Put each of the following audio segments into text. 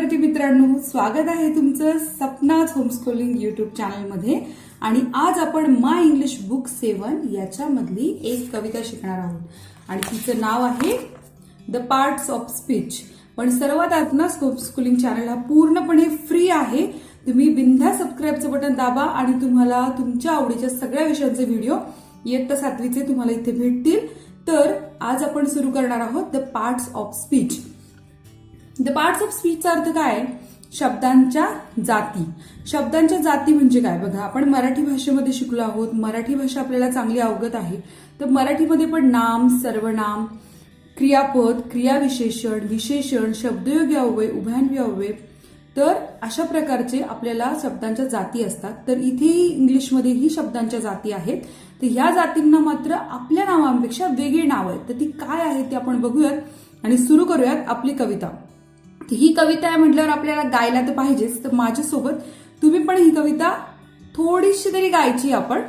विद्यार्थी मित्रांनो, स्वागत आहे तुमचं सपनाच होमस्कूलिंग युट्यूब चॅनलमध्ये. आणि आज आपण माय इंग्लिश बुक 7 याच्यामधली एक कविता शिकणार आहोत आणि तिचं नाव आहे द पार्ट्स ऑफ स्पीच. पण सर्वात आधी ना होमस्कूलिंग चॅनल हा पूर्णपणे फ्री आहे. तुम्ही बिंदास सबस्क्राईबचं बटन दाबा आणि तुम्हाला तुमच्या आवडीच्या सगळ्या विषयांचे व्हिडिओ इयत्ता 7वीचे तुम्हाला इथे भेटतील. तर आज आपण सुरू करणार आहोत the parts of speech. The parts of स्पीचचा अर्थ काय? शब्दांच्या जाती. शब्दांच्या जाती म्हणजे काय? बघा, आपण मराठी भाषेमध्ये शिकलो आहोत. मराठी भाषा आपल्याला चांगली अवगत आहे. तर मराठीमध्ये पण नाम, सर्वनाम, क्रियापद, क्रियाविशेषण, विशेषण, शब्दयोगी अव्यय, उभयान्वयी अव्यय, तर अशा प्रकारचे आपल्याला शब्दांच्या जाती असतात. तर इथेही इंग्लिशमध्येही शब्दांच्या जाती आहेत. तर ह्या जातींना मात्र आपल्या नावांपेक्षा वेगळी नाव आहेत. तर ती काय आहेत ते आपण बघूयात आणि सुरू करूयात आपली कविता. ही कविता आहे म्हटल्यावर आपल्याला गायला तर पाहिजेच. तर माझ्यासोबत तुम्ही पण ही कविता थोडीशी तरी गायची आपण.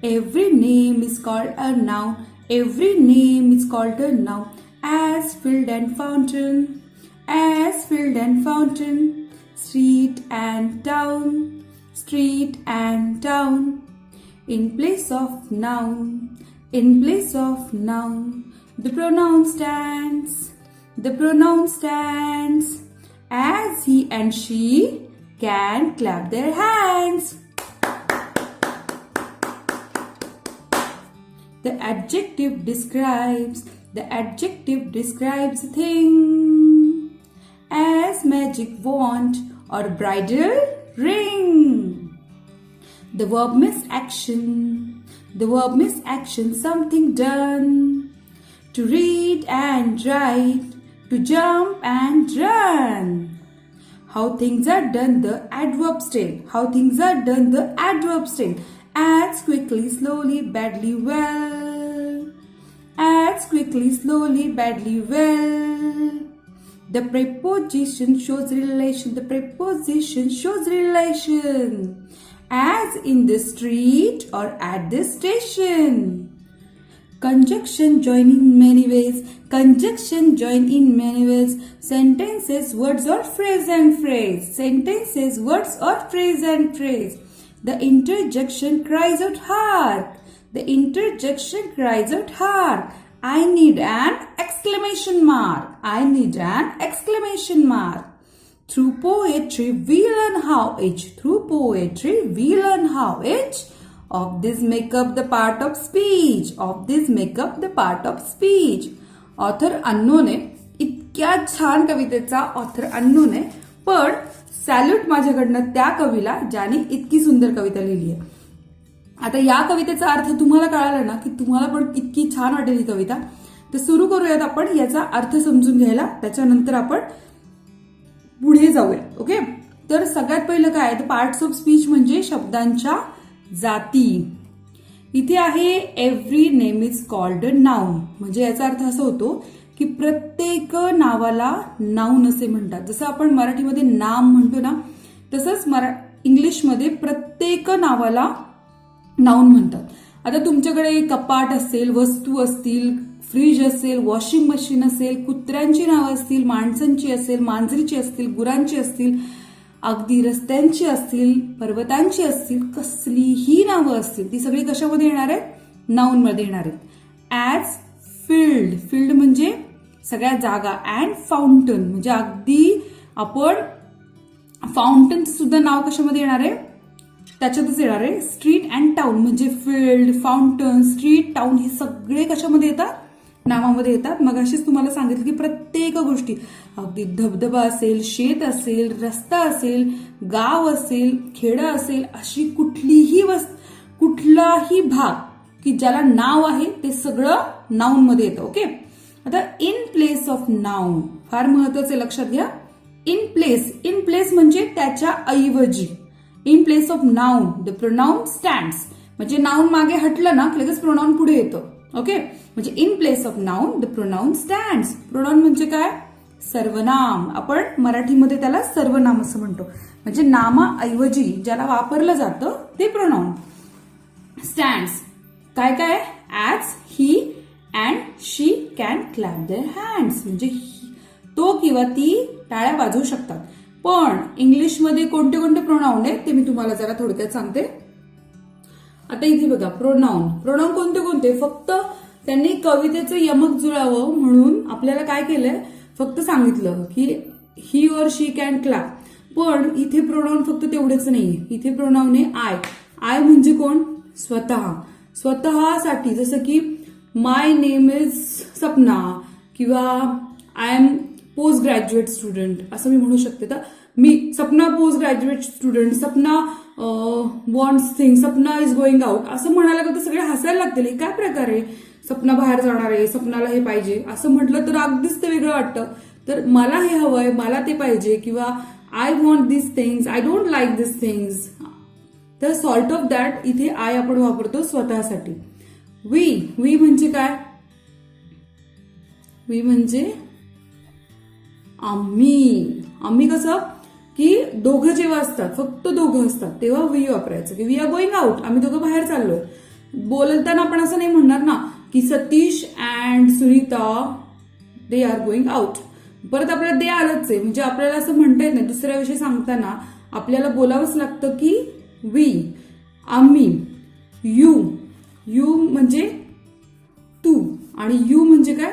Every name is called a noun, every name is called a noun, as field and fountain, as field and fountain, street and town, street and town. In place of noun, in place of noun, the pronoun stands, the pronoun stands, as he and she can clap their hands. The adjective describes, the adjective describes a thing, as magic wand or bridal ring. The verb means action. The verb means action, something done. To read and write, to jump and run. How things are done, the adverb state. How things are done, the adverb state. Acts quickly, slowly, badly, well. Acts quickly, slowly, badly, well. The preposition shows relation. The preposition shows relation. As in the street or at the station. Conjunction join in many ways. Conjunction join in many ways. Sentences, words or phrase and phrase. Sentences, words or phrase and phrase. The interjection cries out hark. The interjection cries out hark. I need an exclamation mark. I need an exclamation mark. Through poetry we learn how each. Through poetry we learn how each. Of this make up the part of speech. Of this make up the part of speech. Author unknown आहे. इतक्या छान कवितेचा author unknown आहे. पण salute माझ्याकडनं त्या कवीला ज्याने इतकी सुंदर कविता लिहिली आहे. आता या कवितेचा अर्थ तुम्हाला कळाला ना, की तुम्हाला पण इतकी छान वाटेल ही कविता. तर सुरू करूयात आपण याचा अर्थ समजून घ्यायला. त्याच्यानंतर आपण पुढे जाऊया. ओके, तर सगळ्यात पहिलं काय, तर पार्ट्स ऑफ स्पीच म्हणजे शब्दांच्या जाती. इथे आहे every name is called a noun. म्हणजे याचा अर्थ असा होतो की प्रत्येक नावाला नाउन असे म्हणतात. जसं आपण मराठीमध्ये नाम म्हणतो ना, तसंच इंग्लिशमध्ये प्रत्येक नावाला नाउन म्हणतात. आता तुमच्याकडे कपाट असेल, वस्तू असतील, फ्रीज असेल, वॉशिंग मशीन असेल, कुत्र्यांची नावं असतील, माणसांची असेल, मांजरीची असतील, गुरांची असतील, अगदी रस्त्यांची असतील, पर्वतांची असतील, कसलीही नावं असतील, ती सगळी कशामध्ये येणार आहेत? नाउन मध्ये येणार आहेत. ॲज फील्ड, फील्ड म्हणजे सगळ्या जागा. अँड फाउंटन म्हणजे अगदी आपण फाउंटनचं सुद्धा नाव कशामध्ये येणार आहे? त्याच्यातच येणार आहे. स्ट्रीट अँड टाउन म्हणजे फील्ड, फाउंटन, स्ट्रीट, टाउन हे सगळे कशामध्ये येतात? नावामध्ये येतात. मग अशीच तुम्हाला सांगितलं की प्रत्येक गोष्टी, अगदी धबधबा असेल, शेत असेल, रस्ता असेल, गाव असेल, खेडं असेल, अशी कुठलाही भाग की ज्याला नाव आहे ते सगळं नाउन मध्ये येतं. ओके, आता इन प्लेस ऑफ नाउन फार महत्वाचे, लक्षात घ्या. इन प्लेस, इन प्लेस म्हणजे त्याच्या ऐवजी. In place of noun the pronoun stands. म्हणजे नाउन मागे हटलं ना, लगेच प्रोनाउन पुढे येतं. ओके, म्हणजे in place of noun the pronoun stands. Pronoun म्हणजे काय? सर्वनाम. आपण मराठीमध्ये त्याला सर्वनाम असं म्हणतो. म्हणजे नामाऐवजी ज्याला वापरलं जातं ते प्रोनाउन. स्टँड्स काय काय? As he and she can clap their hands. म्हणजे तो तो किंवा ती टाळ्या वाजवू शकतात. पण इंग्लिशमध्ये कोणते कोणते प्रोनाउन आहेत ते मी तुम्हाला जरा थोडक्यात सांगते. आता इथे बघा प्रोनाउन कोणते कोणते, फक्त त्यांनी कवितेचं यमक जुळावं म्हणून आपल्याला काय केलंय, फक्त सांगितलं की ही और शी कॅन क्लॅप. पण इथे प्रोनाउन फक्त तेवढेच नाहीये. इथे प्रोनाउन आहे आय म्हणजे कोण, स्वतःसाठी. जसं की माय नेम इज सपना किंवा I am post graduate student असं मी म्हणू शकते. तर मी Sapna post graduate student, Sapna wants thing, Sapna is going out असं म्हणायला लागलं तर सगळे हसायला लागतील. हे काय प्रकार आहे, सपना बाहेर जाणार आहे, सपनाला हे पाहिजे असं म्हटलं तर अगदीच ते वेगळं वाटतं. तर मला हे हवंय, मला ते पाहिजे, किंवा I want this things, I don't like this things. तर सॉर्ट ऑफ दॅट इथे आय आपण वापरतो स्वतःसाठी. वी म्हणजे काय, वी म्हणजे आम्ही कसं की दोघं जेव्हा असतात, फक्त दोघं असतात तेव्हा वी वापरायचं की वी आर गोइंग आउट, आम्ही दोघं बाहेर चाललोय. बोलताना आपण असं नाही म्हणणार ना की Satish and Sunita they are going out. परत आपल्याला दे आलंच आहे, म्हणजे आपल्याला असं म्हणता येत नाही. दुसऱ्याविषयी सांगताना आपल्याला बोलावंच लागतं की वी, आम्ही, यू म्हणजे तू, आणि यू म्हणजे काय,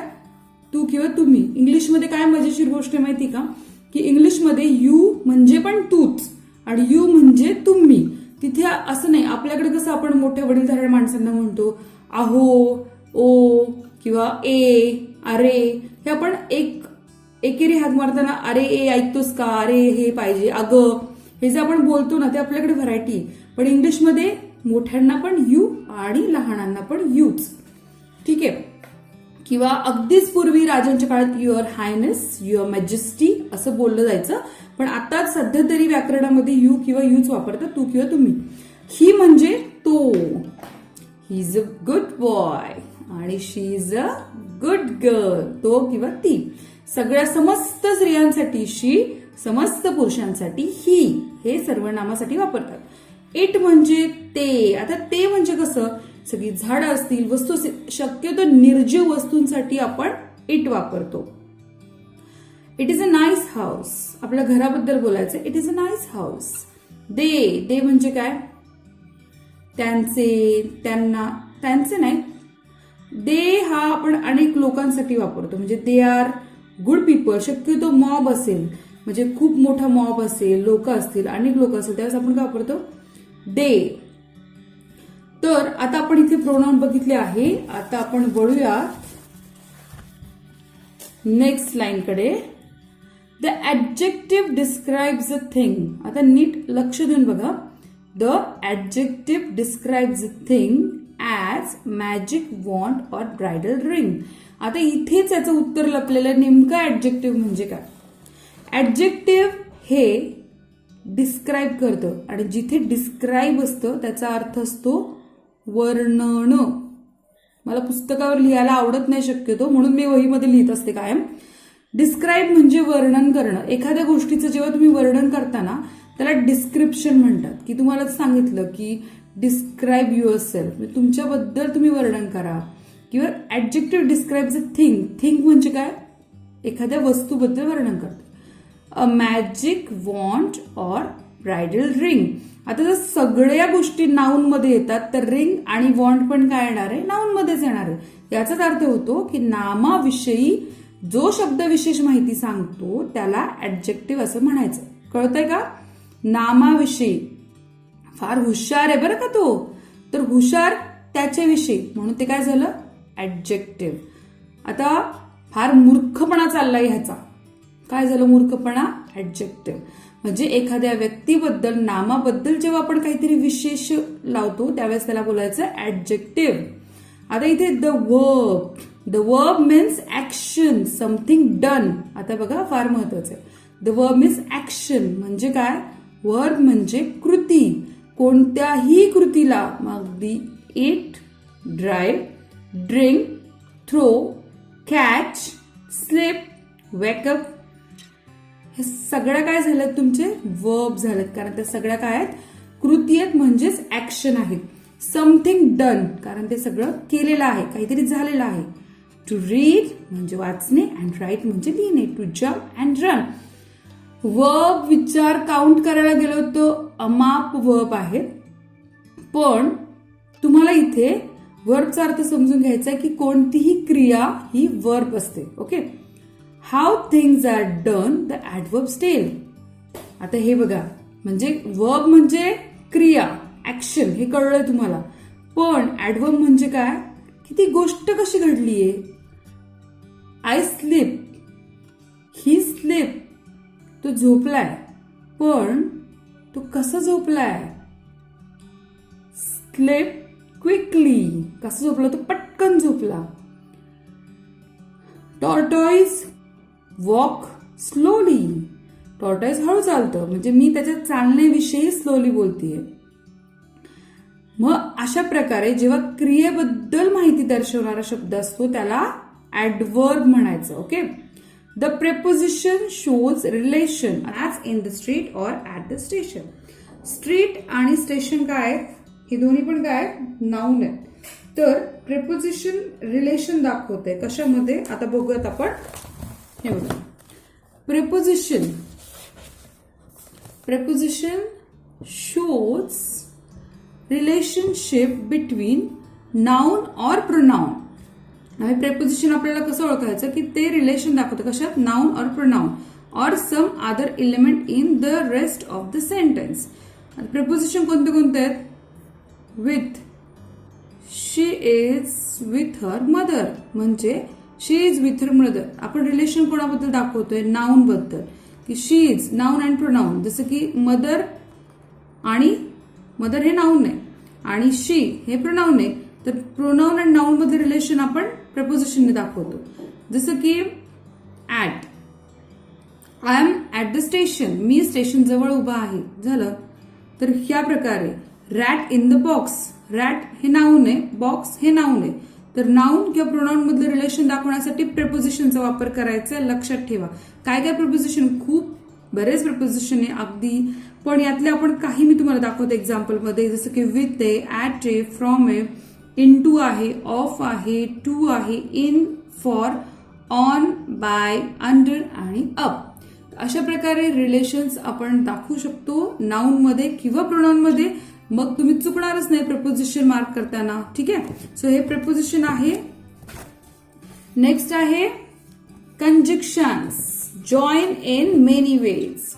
तू किंवा तुम्ही. इंग्लिशमध्ये काय मजेशीर गोष्ट आहे माहिती का, की इंग्लिशमध्ये यू म्हणजे पण तूच आणि यू म्हणजे तुम्ही. तिथे असं नाही. आपल्याकडे कसं आपण मोठ्या वडीलधाऱ्या माणसांना म्हणतो आहो, ओ किंवा ए, अरे. हे आपण एकेरी हात मारताना अरे ए ऐकतोस का, अरे हे पाहिजे, अगं, हे जे आपण बोलतो ना ते आपल्याकडे व्हरायटी. पण इंग्लिशमध्ये मोठ्यांना पण यू आणि लहानांना पण यूच. ठीक आहे. किंवा अगदीच पूर्वी राजांच्या काळात युअर हायनेस, युअर मॅजेस्टी असं बोललं जायचं. पण आता सध्या तरी व्याकरणामध्ये यू किंवा यूच वापरतात, तू किंवा तुम्ही. ही म्हणजे तो, he is a good boy आणि शी इज अ गुड गर्ल, तो किंवा ती. सगळ्या समस्त स्त्रियांसाठी शी, समस्त पुरुषांसाठी ही, हे सर्वनामासाठी वापरतात. इट म्हणजे ते. आता ते म्हणजे कसं, सगळी झाडं असतील, वस्तू, शक्यतो निर्जीव वस्तूंसाठी आपण इट वापरतो. It is a nice house, आपल्या घराबद्दल बोलायचं, it is a nice house. They म्हणजे काय, त्यांचे, त्यांना, त्यांचे नाही. दे हा आपण अनेक लोकांसाठी वापरतो, म्हणजे दे आर गुड पीपल. शक्यतो मॉब असेल, म्हणजे खूप मोठा मॉब असेल, लोक असतील, अनेक लोक असतील, त्यावेळेस आपण काय वापरतो, दे. तर आता आपण इथे प्रोनाउन बघितले आहे. आता आपण वळूया नेक्स्ट लाईनकडे. The adjective describes a thing. आता नीट लक्ष देऊन बघा. The adjective describes a thing as magic wand or bridal ring. आता इथेच याचं उत्तर लपलेलं. नेमकं ऍडजेक्टिव्ह म्हणजे काय. ऍडजेक्टिव्ह हे डिस्क्राईब करतं आणि जिथे डिस्क्राईब असतं त्याचा अर्थ असतो वर्णन. मला पुस्तकावर लिहायला आवडत नाही शक्यतो, म्हणून मी वहीमध्ये लिहित असते कायम. डिस्क्राईब म्हणजे वर्णन करणं. एखाद्या गोष्टीचं जेव्हा तुम्ही वर्णन करताना त्याला डिस्क्रिप्शन म्हणतात. की तुम्हाला सांगितलं की डिस्क्राईब युअर सेल्फ, तुमच्याबद्दल तुम्ही वर्णन करा. किंवा adjective describes a thing. Thing म्हणजे काय, एखाद्या वस्तूबद्दल वर्णन करते. A magic wand or bridal ring. आता जर सगळ्या गोष्टी नाउन मध्ये येतात तर रिंग आणि वॉन्ट पण काय येणार आहे, नाउन मध्येच येणार आहे. याचाच अर्थ होतो की नामाविषयी जो शब्द विशेष माहिती सांगतो त्याला ऍडजेक्टिव्ह असं म्हणायचं. कळतंय का. नामाविषयी फार हुशार आहे बरं का तो, तर हुशार त्याच्याविषयी म्हणून ते काय झालं, ऍडजेक्टिव्ह. आता फार मूर्खपणा चाललाय ह्याचा, काय झालं मूर्खपणा, ऍडजेक्टिव्ह. म्हणजे एखाद्या व्यक्तीबद्दल, नामाबद्दल जेव्हा आपण काहीतरी विशेष लावतो त्यावेळेस त्याला बोलायचं ऍडजेक्टिव्ह. आता इथे the verb means action, something done. आता बघा फार महत्वाचं आहे. द वर्ब मीन्स ऍक्शन म्हणजे काय, वर्ब म्हणजे कृती. कोणत्याही कृतीला, मग eat, drive, drink, throw, catch, sleep, wake up, हे सगळ्या काय झाल्यात तुमचे वर्ब झालेत. कारण त्या सगळ्या काय आहेत, कृती आहेत, म्हणजेच ऍक्शन आहेत. समथिंग डन कारण ते सगळं केलेलं आहे, काहीतरी झालेलं आहे. टू रीड म्हणजे वाचणे अँड राईट म्हणजे लिहिणे. To jump and run. Verb विचार काउंट करायला गेलो तर अमाप वर्ब आहेत, पण तुम्हाला इथे वर्बचा अर्थ समजून घ्यायचा आहे की कोणतीही क्रिया ही वर्ब असते. Okay. How things are done the adverbs tell. आता हे बघा, म्हणजे वर्ब म्हणजे क्रिया, ऍक्शन, हे कळलंय तुम्हाला, पण ऍडवर्ब म्हणजे काय की ती गोष्ट कशी घडलीये. आय स्लीप, ही स्लीप, तो झोपलाय, पण तो कसा झोपलाय. स्लीप क्विकली, कसा झोपला, तो पटकन झोपला. Tortoise walk slowly. टॉर्टॉइज हळू चालतं, म्हणजे मी त्याच्या चालण्याविषयी स्लोली बोलतीये. मग अशा प्रकारे जेव्हा क्रियेबद्दल माहिती दर्शवणारा शब्द असतो त्याला ऍडवर्ब म्हणायचं. Okay. The preposition shows relation as in the street or at the station. Street आणि स्टेशन काय आहेत, हे दोन्ही पण काय नाऊन आहेत. तर प्रेपोजिशन रिलेशन दाखवते कशामध्ये, आता बघूयात आपण. हे बघा, preposition shows relationship between noun or pronoun. आणि प्रेपोजिशन आपल्याला कसं ओळखायचं की ते रिलेशन दाखवतं कशात, noun or pronoun or some other element in the rest of the sentence. Preposition कोणते कोणते आहेत. With, she is with her mother, म्हणजे she is with her mother. आपण रिलेशन कोणाबद्दल दाखवतोय, नाउन बद्दल, की she is noun and pronoun. जसं की मदर, आणि मदर हे नाउन आहे आणि शी हे प्रोनाउन आहे, तर प्रोनाउन अँड नाउन मध्ये रिलेशन आपण प्रेपोजिशनने दाखवतो. जसं की at, I am at the station, मी स्टेशन जवळ उभा आहे, झालं. तर ह्या प्रकारे rat in the box, rat हे नाउन आहे, बॉक्स हे नाउन आहे, तर नाउन किंवा प्रोनाउन मधलं रिलेशन दाखवण्यासाठी प्रेपोजिशनचा वापर करायचा आहे. लक्षात ठेवा. काय काय प्रेपोजिशन, खूप बरेच प्रेपोजिशन आहे अगदी, पण यातले आपण काही मी तुम्हाला दाखवते एक्झाम्पल मध्ये. जसं की विथ आहे, ऍट आहे, फ्रॉम आहे, इन टू आहे, ऑफ आहे, टू आहे, in, for, on, by, under आणि अप. अशा प्रकारे रिलेशन्स आपण दाखवू शकतो नाउन मध्ये किंवा प्रोनाउन मध्ये. मग तुम्ही चुकणारच नाही प्रेपोजिशन मार्क करताना. ठीक आहे. सो हे प्रेपोजिशन आहे. नेक्स्ट आहे conjunctions. Join in many ways.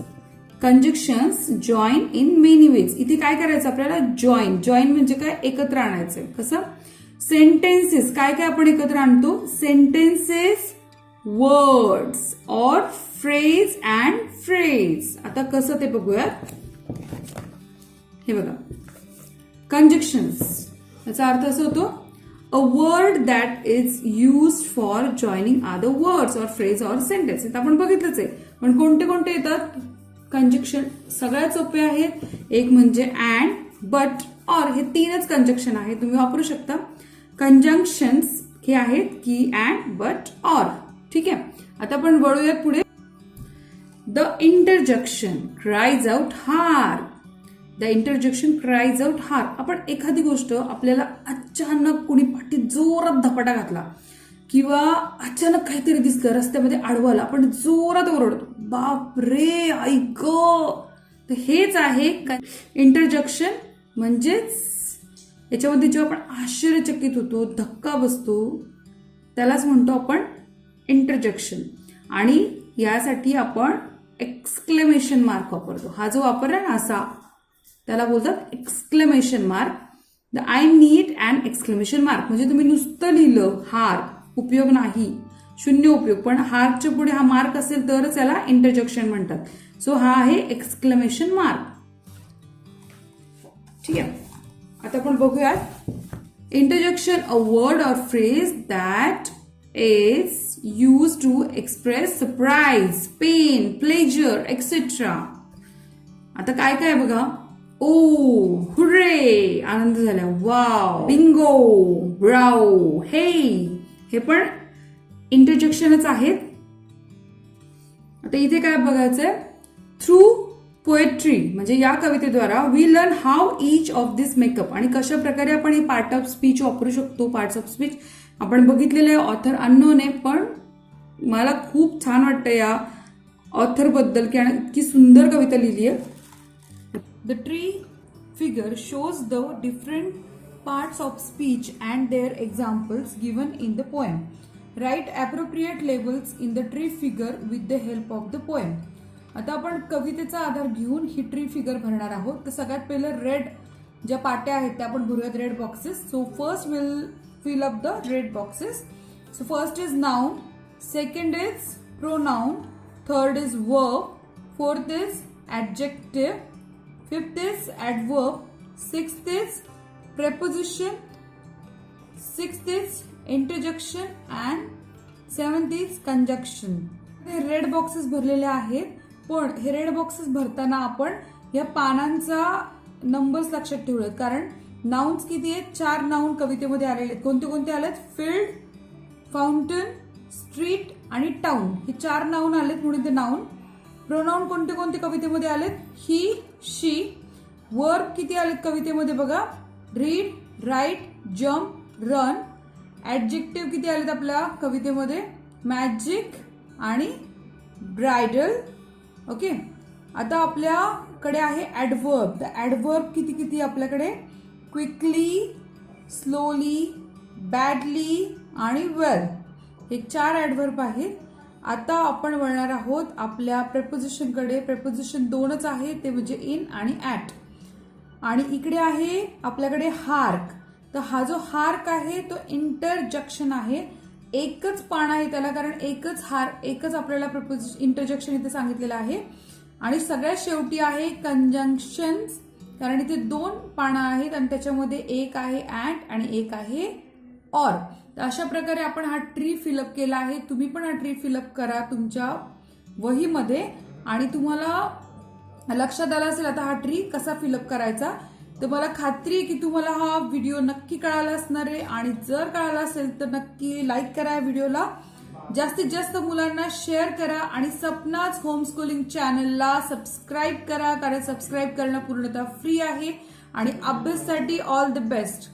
Conjunctions join in many ways. इथे काय करायचं आपल्याला, जॉईन. जॉईन म्हणजे काय, एकत्र आणायचं. कसं. सेंटेन्सेस, काय काय आपण एकत्र आणतो, सेंटेन्सेस, वर्ड्स और फ्रेज अँड फ्रेज. आता कसं ते बघूयात. हे बघा, कंजक्शन्स याचा अर्थ असा होतो, a word that is used for joining other words और फ्रेज और सेंटेन्स. आपण बघितलंच आहे, पण कोणते कोणते येतात कंजक्शन. सगळ्यात सोपे आहेत. एक म्हणजे अँड, बट, ऑर, हे तीनच कंजक्शन आहे, तुम्ही वापरू शकता. कंजंक्शन्स हे आहेत की अँड, बट, ऑर. ठीक आहे. आता आपण वळूयात पुढे. द इंटरजक्शन क्राईज आउट हार. द इंटरजेक्शन क्राईज आउट हार. आपण एखादी गोष्ट आपल्याला अचानक कोणी पाठीत जोरात धपाटा घातला किंवा अचानक काहीतरी दिसलं रस्त्यामध्ये आडवलं, आपण जोरात ओरडतो, बाप रे, आई ग. तर हेच आहे इंटरजेक्शन. म्हणजेच याच्यामध्ये जेव्हा आपण आश्चर्यचकित होतो, धक्का बसतो, त्यालाच म्हणतो आपण इंटरजेक्शन. आणि यासाठी आपण एक्सक्लेमेशन मार्क वापरतो. हा जो वापरला ना असा, त्याला बोलतात exclamation mark. The I need and exclamation mark. म्हणजे तुम्ही नुसतं लिहिलं हार, उपयोग नाही, शून्य उपयोग, पण हारच्या पुढे हा मार्क असेल तरच याला इंटरजेक्शन म्हणतात. सो हा आहे एक्सक्लेमेशन मार्क. ठीक आहे. आता आपण बघूयात इंटरजेक्शन, अ वर्ड और phrase that is use to express surprise, pain, pleasure etcetera. आता काय काय बघा. ओ, हुर्रे, आनंद झाला, वाव, बिंगो, ब्राव, हे पण इंटरजेक्शनच आहेत. आता इथे काय बघायचंय. थ्रू पोएट्री म्हणजे या कवितेद्वारा we learn how each of this make up. आणि कशा प्रकारे आपण हे पार्ट ऑफ स्पीच वापरू शकतो, पार्ट्स ऑफ स्पीच आपण बघितलेलं आहे ऑथर अननोन आहे, पण मला खूप छान वाटतं या ऑथर बद्दल की इतकी सुंदर कविता लिहिली आहे. The tree figure shows the different parts of speech and their examples given in the poem. Write appropriate labels in the tree figure with the help of the poem. आता आपण कवितेचा आधार घेऊन ही ट्री फिगर भरणार आहोत. तर सगळ्यात पहिलं red ज्या पाट्या आहेत त्या आपण भरूयात, red boxes. So first will fill up the red boxes. So first is noun, second is pronoun, third is verb, fourth is adjective, fifth is adverb, sixth is preposition, sixth is interjection and seventh is conjunction. हे red boxes भरलेले आहेत, पण हे red boxes भरताना आपण या पानांचा numbers लक्षात ठेवूयात, कारण नाउन्स किती आहेत? 4 नाउन कवितेमध्ये आलेले आहेत. कोणते कोणते आलेत? फील्ड, फाउंटन, स्ट्रीट आणि टाउन. हे 4 नाउन आलेत म्हणून ते नाउन. प्रोनाउन कोणते कोणते कवितेमध्ये आलेत? ही, शी. वर्ब किती आलेत कवितेमध्ये बघा? Read, write, jump, run. Adjective किती आलेत आपल्या कवितेमध्ये? मॅजिक आणि ब्रायडल. ओके, आता आपल्याकडे आहे ऍडवर्ब. द ऍडवर्ब किती किती आपल्याकडे? क्विकली, स्लोली, बॅडली आणि वेल. हे 4 ऍडवर्ब आहेत. आता आपण वळणार आहोत आपल्या प्रेपोजिशनकडे. प्रेपोजिशन 2च आहे, ते म्हणजे इन आणि ऍट. आणि इकडे आहे आपल्याकडे हार्क. तर हा जो हार्क आहे तो इंटरजक्शन आहे. एकच पान आहे त्याला, कारण एकच आपल्याला इंटरजक्शन इथे सांगितलेलं आहे. आणि सगळ्यात शेवटी आहे कंजंक्शन, कारण इथे 2 पानं आहेत आणि त्याच्यामध्ये एक आहे ऍट आणि एक आहे ऑर. तर अशा प्रकारे आपण हा ट्री फिलअप केला आहे. तुम्ही पण हा ट्री फिलअप करा तुमच्या वहीमध्ये आणि तुम्हाला लक्षात आलं असेल आता हा ट्री कसा फिलअप करायचा. तर मला खात्री आहे की तुम्हाला हा व्हिडिओ नक्की कळाला असणार आहे. आणि जर कळाला असेल तर नक्की लाईक करा या व्हिडिओला, जास्तीत जास्त मुलांना शेअर करा आणि सपनाज होमस्कूलिंग चॅनलला सबस्क्राईब करा, कारण सबस्क्राईब करणं पूर्णतः फ्री आहे. आणि अभ्यासासाठी ऑल द बेस्ट.